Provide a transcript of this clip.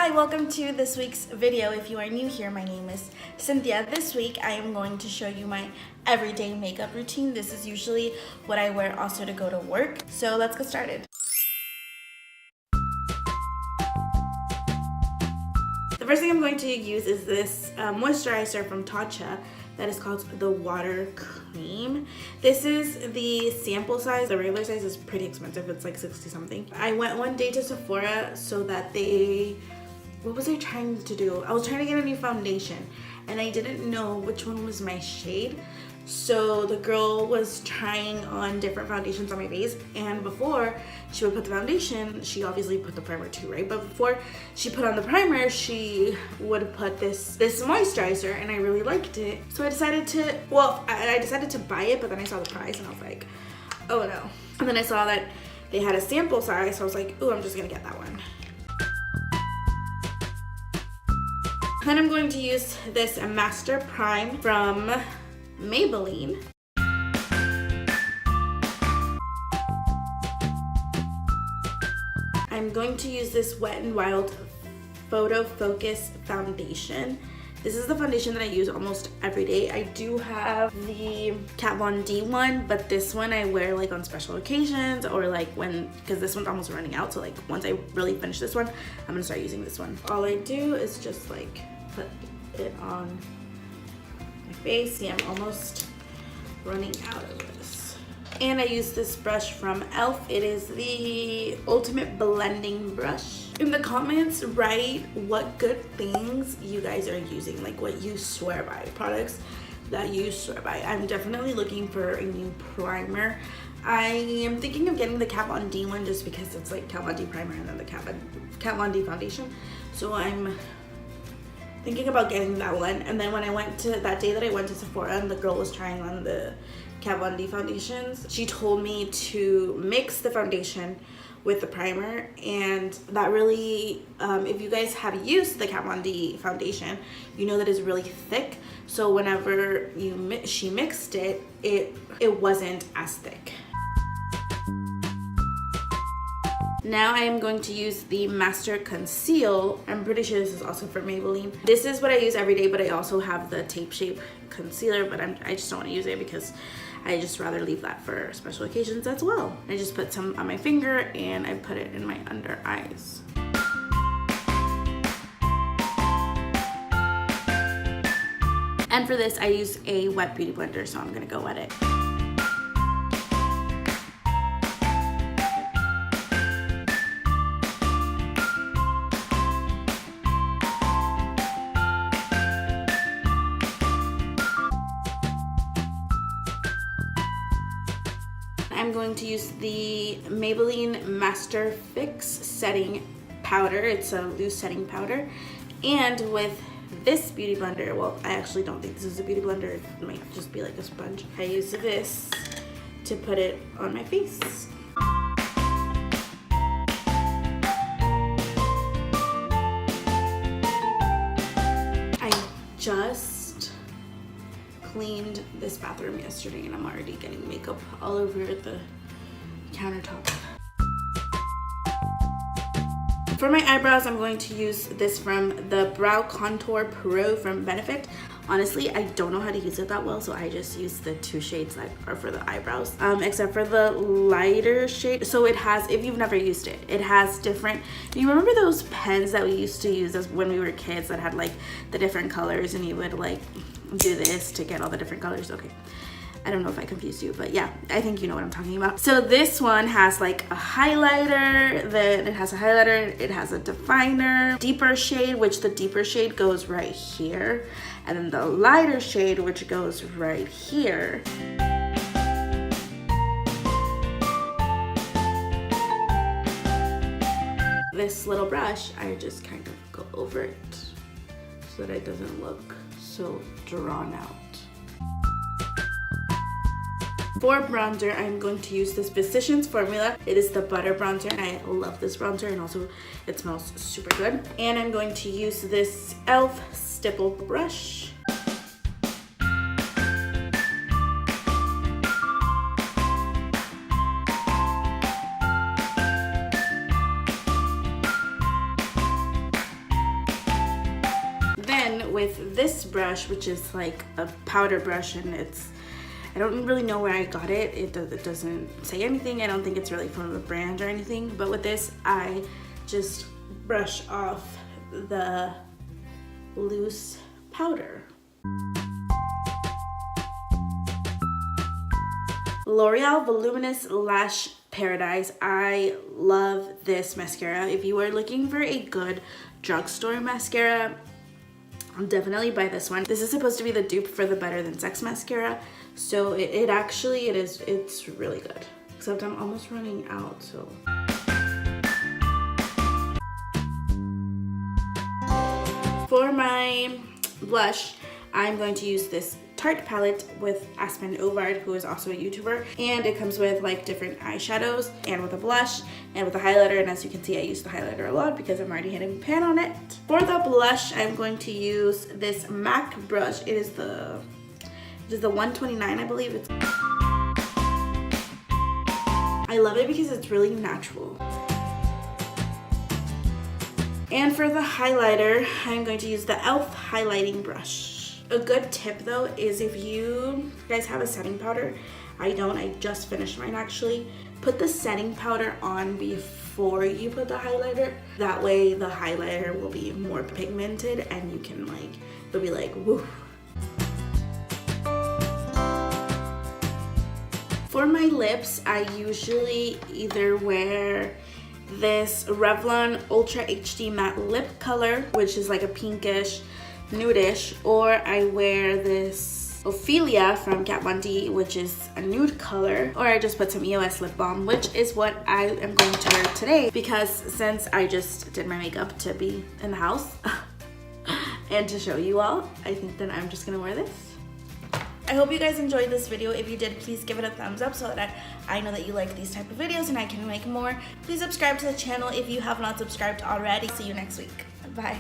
Hi, welcome to this week's video. If you are new here, my name is Cynthia. This week I am going to show you my everyday makeup routine. This is usually what I wear also to go to work. So let's get started. The first thing I'm going to use is this moisturizer from Tatcha that is called the Water Cream. This is the sample size. The regular size is pretty expensive. It's like 60 something. I went one day to Sephora so that what was I trying to do? I was trying to get a new foundation and I didn't know which one was my shade. So the girl was trying on different foundations on my face, and before she would put the foundation, she obviously put the primer too, right? But before she put on the primer, she would put this moisturizer, and I really liked it. So I decided to buy it, but then I saw the price and I was like, oh no. And then I saw that they had a sample size, so I was like, ooh, I'm just gonna get that one. Then I'm going to use this Master Prime from Maybelline. I'm going to use this Wet n Wild Photo Focus foundation. This is the foundation that I use almost every day. I do have the Kat Von D one, but this one I wear like on special occasions or like because this one's almost running out. So like once I really finish this one, I'm gonna start using this one. All I do is just like put it on my face. See, I'm almost running out of this. And I use this brush from e.l.f. It is the Ultimate Blending Brush. In the comments, write what good things you guys are using, like what you swear by, products that you swear by. I'm definitely looking for a new primer. I am thinking of getting the Kat Von D one just because it's like Kat Von D primer and then the Kat Von D foundation. So I'm thinking about getting that one. And then when I went to that day that I went to Sephora and the girl was trying on the Kat Von D foundations, she told me to mix the foundation with the primer, and that really if you guys have used the Kat Von D foundation, you know that it's really thick. So whenever she mixed it, it wasn't as thick. Now I am going to use the Master Conceal. I'm pretty sure this is also from Maybelline. This is what I use every day, but I also have the Tape Shape Concealer, but I just don't want to use it because I just rather leave that for special occasions as well. I just put some on my finger and I put it in my under eyes. And for this, I use a wet beauty blender, so I'm gonna go wet it. I'm going to use the Maybelline Master Fix Setting Powder. It's a loose setting powder. And with this beauty blender, well, I actually don't think this is a beauty blender. It might just be like a sponge. I use this to put it on my face. I just cleaned this bathroom yesterday and I'm already getting makeup all over the countertop. For my eyebrows, I'm going to use this from the Brow Contour Pro from Benefit. Honestly, I don't know how to use it that well, so I just use the two shades that are for the eyebrows, except for the lighter shade. So it has, if you've never used it, it has different, you remember those pens that we used to use as when we were kids that had like the different colors and you would like do this to get all the different colors? Okay. I don't know if I confused you, but yeah, I think you know what I'm talking about. So this one has like a highlighter, then it has a highlighter, it has a definer, deeper shade, which the deeper shade goes right here, and then the lighter shade, which goes right here. This little brush, I just kind of go over it so that it doesn't look so drawn out. For bronzer, I'm going to use this Physicians Formula. It is the Butter Bronzer, and I love this bronzer, and also it smells super good. And I'm going to use this e.l.f. Stipple brush. with this brush, which is like a powder brush, and I don't really know where I got it. It doesn't say anything. I don't think it's really from a brand or anything, but with this, I just brush off the loose powder. L'Oreal Voluminous Lash Paradise. I love this mascara. If you are looking for a good drugstore mascara, I'll definitely buy this one. This is supposed to be the dupe for the Better Than Sex mascara, so it's really good. Except I'm almost running out, so. For my blush, I'm going to use this Tarte palette with Aspen Ovard, who is also a YouTuber, and it comes with like different eyeshadows and with a blush and with a highlighter, and as you can see, I use the highlighter a lot because I'm already hitting pan on it. For the blush, I'm going to use this MAC brush. It is the 129, I believe. I love it because it's really natural. And for the highlighter, I'm going to use the e.l.f. highlighting brush. A good tip though is if you guys have a setting powder, I don't, I just finished mine actually, put the setting powder on before you put the highlighter. That way the highlighter will be more pigmented and you can like, it'll be like, woo. For my lips, I usually either wear this Revlon Ultra HD Matte Lip Color, which is like a pinkish, nudish, or I wear this Ophelia from Kat Von D, which is a nude color, or I just put some EOS lip balm, which is what I am going to wear today because since I just did my makeup to be in the house and to show you all, I think that I'm just gonna wear this. I hope you guys enjoyed this video. If you did, please give it a thumbs up so that I know that you like these type of videos and I can make more. Please subscribe to the channel if you have not subscribed already. See you next week. Bye.